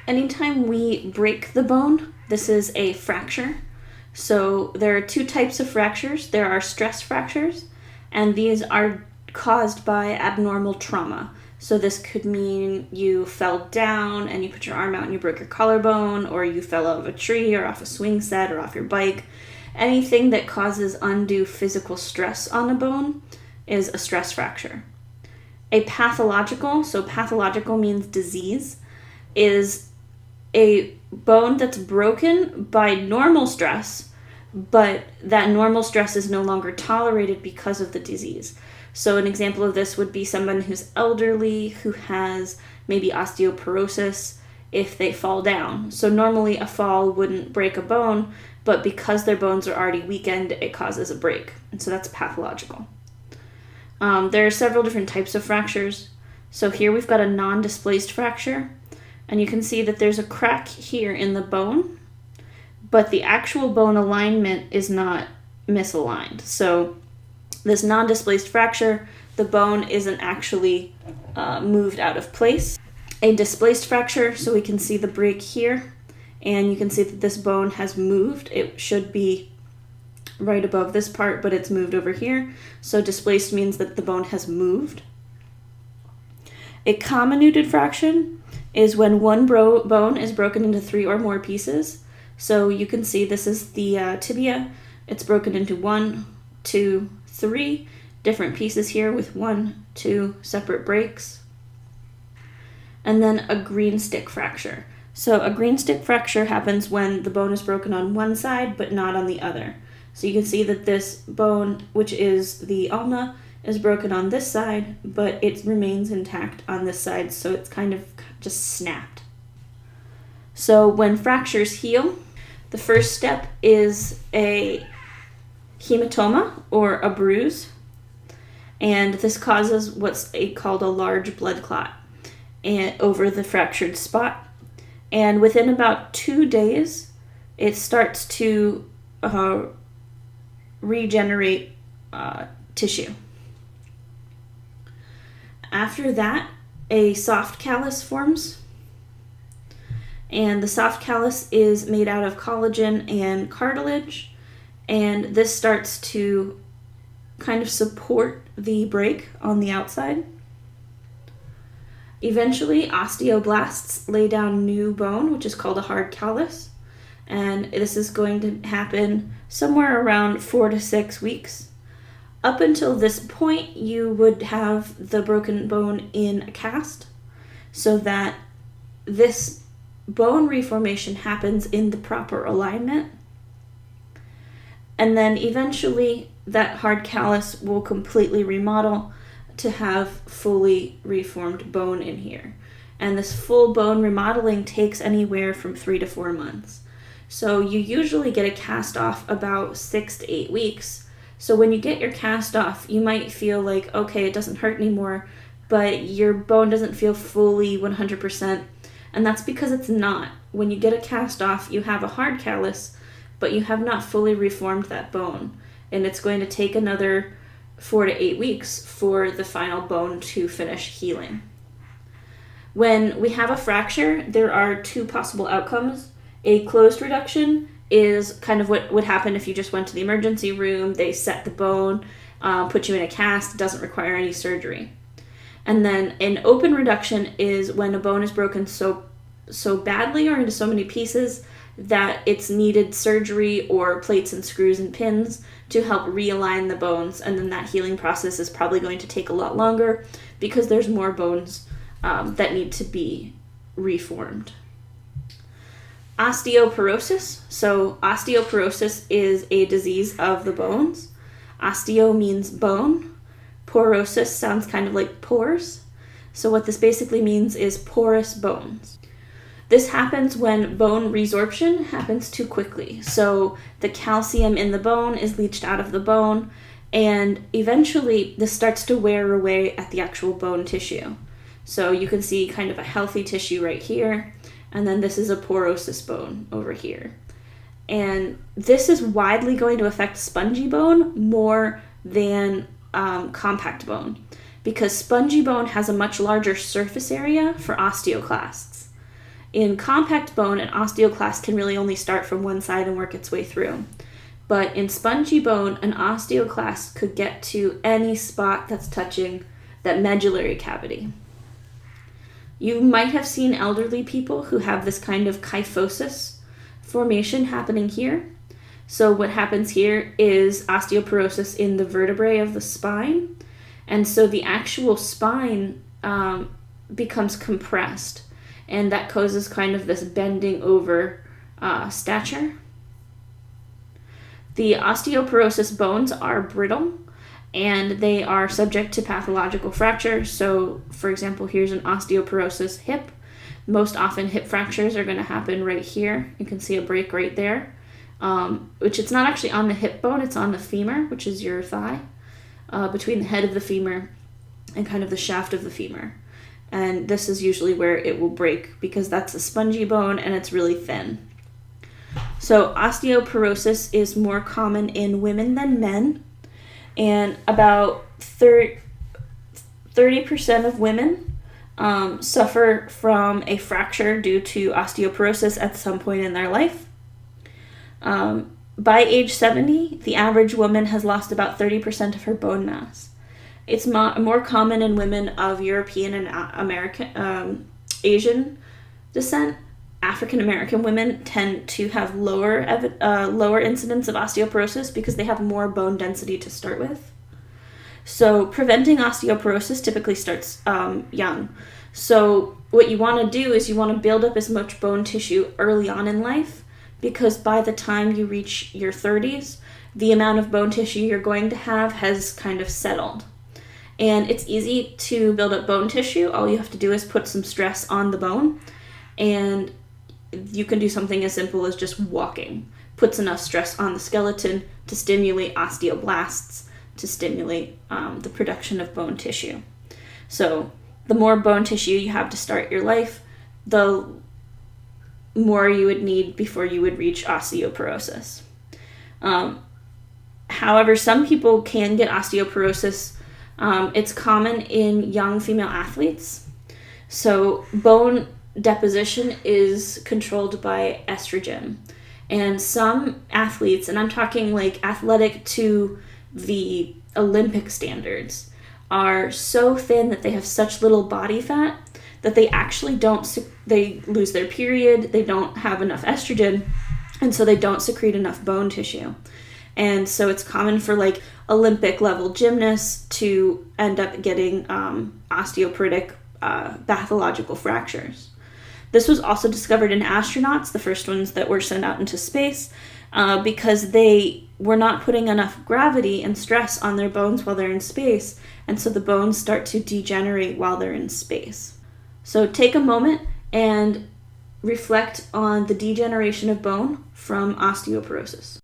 Anytime we break the bone, this is a fracture. So there are two types of fractures. There are stress fractures, and these are caused by abnormal trauma. So this could mean you fell down and you put your arm out and you broke your collarbone, or you fell out of a tree or off a swing set or off your bike. Anything that causes undue physical stress on a bone is a stress fracture. A pathological, so pathological means disease, is a bone that's broken by normal stress, but that normal stress is no longer tolerated because of the disease. So an example of this would be someone who's elderly, who has maybe osteoporosis if they fall down. So normally a fall wouldn't break a bone, but because their bones are already weakened, it causes a break. And so that's pathological. There are several different types of fractures. So here we've got a non-displaced fracture, and you can see that there's a crack here in the bone, but the actual bone alignment is not misaligned. So this non-displaced fracture, the bone isn't actually moved out of place. A displaced fracture, so we can see the break here, and you can see that this bone has moved. It should be right above this part, but it's moved over here. So displaced means that the bone has moved. A comminuted fraction is when one bone is broken into 3 or more pieces. So you can see this is the tibia. It's broken into 1, 2, 3 different pieces here with 1, 2 separate breaks. And then a green stick fracture. So a green stick fracture happens when the bone is broken on one side but not on the other. So you can see that this bone, which is the ulna, is broken on this side, but it remains intact on this side, so it's kind of just snapped. So when fractures heal, the first step is a hematoma, or a bruise, and this causes what's called a large blood clot over the fractured spot. And within about 2 days, it starts to regenerate tissue. After that, a soft callus forms, and the soft callus is made out of collagen and cartilage, and this starts to kind of support the break on the outside. Eventually, osteoblasts lay down new bone, which is called a hard callus, and this is going to happen somewhere around 4 to 6 weeks. Up until this point, you would have the broken bone in a cast, so that this bone reformation happens in the proper alignment. And then eventually, that hard callus will completely remodel to have fully reformed bone in here. And this full bone remodeling takes anywhere from 3 to 4 months. So you usually get a cast off about 6 to 8 weeks. So when you get your cast off, you might feel like, okay, it doesn't hurt anymore, but your bone doesn't feel fully 100%. And that's because it's not. When you get a cast off, you have a hard callus, but you have not fully reformed that bone. And it's going to take another 4 to 8 weeks for the final bone to finish healing. When we have a fracture, there are 2 possible outcomes. A closed reduction is kind of what would happen if you just went to the emergency room, they set the bone, put you in a cast, doesn't require any surgery. And then an open reduction is when a bone is broken so badly or into so many pieces that it's needed surgery or plates and screws and pins to help realign the bones, and then that healing process is probably going to take a lot longer because there's more bones that need to be reformed. Osteoporosis. So osteoporosis is a disease of the bones. Osteo means bone. Porosis sounds kind of like pores. So what this basically means is porous bones. This happens when bone resorption happens too quickly. So the calcium in the bone is leached out of the bone, and eventually this starts to wear away at the actual bone tissue. So you can see kind of a healthy tissue right here, and then this is a porosis bone over here. And this is widely going to affect spongy bone more than compact bone, because spongy bone has a much larger surface area for osteoclasts. In compact bone, an osteoclast can really only start from one side and work its way through. But in spongy bone, an osteoclast could get to any spot that's touching that medullary cavity. You might have seen elderly people who have this kind of kyphosis formation happening here. So what happens here is osteoporosis in the vertebrae of the spine, and so the actual spine becomes compressed, and that causes kind of this bending over stature. The osteoporosis bones are brittle, and they are subject to pathological fracture. So, for example, here's an osteoporosis hip. Most often hip fractures are going to happen right here. You can see a break right there, which it's not actually on the hip bone, it's on the femur, which is your thigh, between the head of the femur and kind of the shaft of the femur. And this is usually where it will break because that's a spongy bone and it's really thin. So osteoporosis is more common in women than men, and about 30% of women suffer from a fracture due to osteoporosis at some point in their life. By age 70, the average woman has lost about 30% of her bone mass. It's more common in women of European and American, Asian descent. African American women tend to have lower incidence of osteoporosis because they have more bone density to start with. So preventing osteoporosis typically starts young. So what you want to do is you want to build up as much bone tissue early on in life, because by the time you reach your 30s, the amount of bone tissue you're going to have has kind of settled. And it's easy to build up bone tissue. All you have to do is put some stress on the bone, and you can do something as simple as just walking. Puts enough stress on the skeleton to stimulate osteoblasts, to stimulate the production of bone tissue. So the more bone tissue you have to start your life, the more you would need before you would reach osteoporosis. However, some people can get osteoporosis. It's common in young female athletes. So bone deposition is controlled by estrogen. And some athletes, and I'm talking like athletic to the Olympic standards, are so thin that they have such little body fat that they actually they lose their period, they don't have enough estrogen, and so they don't secrete enough bone tissue. And so it's common for like Olympic level gymnasts to end up getting osteoporotic pathological fractures. This was also discovered in astronauts, the first ones that were sent out into space, because they were not putting enough gravity and stress on their bones while they're in space, and so the bones start to degenerate while they're in space. So take a moment and reflect on the degeneration of bone from osteoporosis.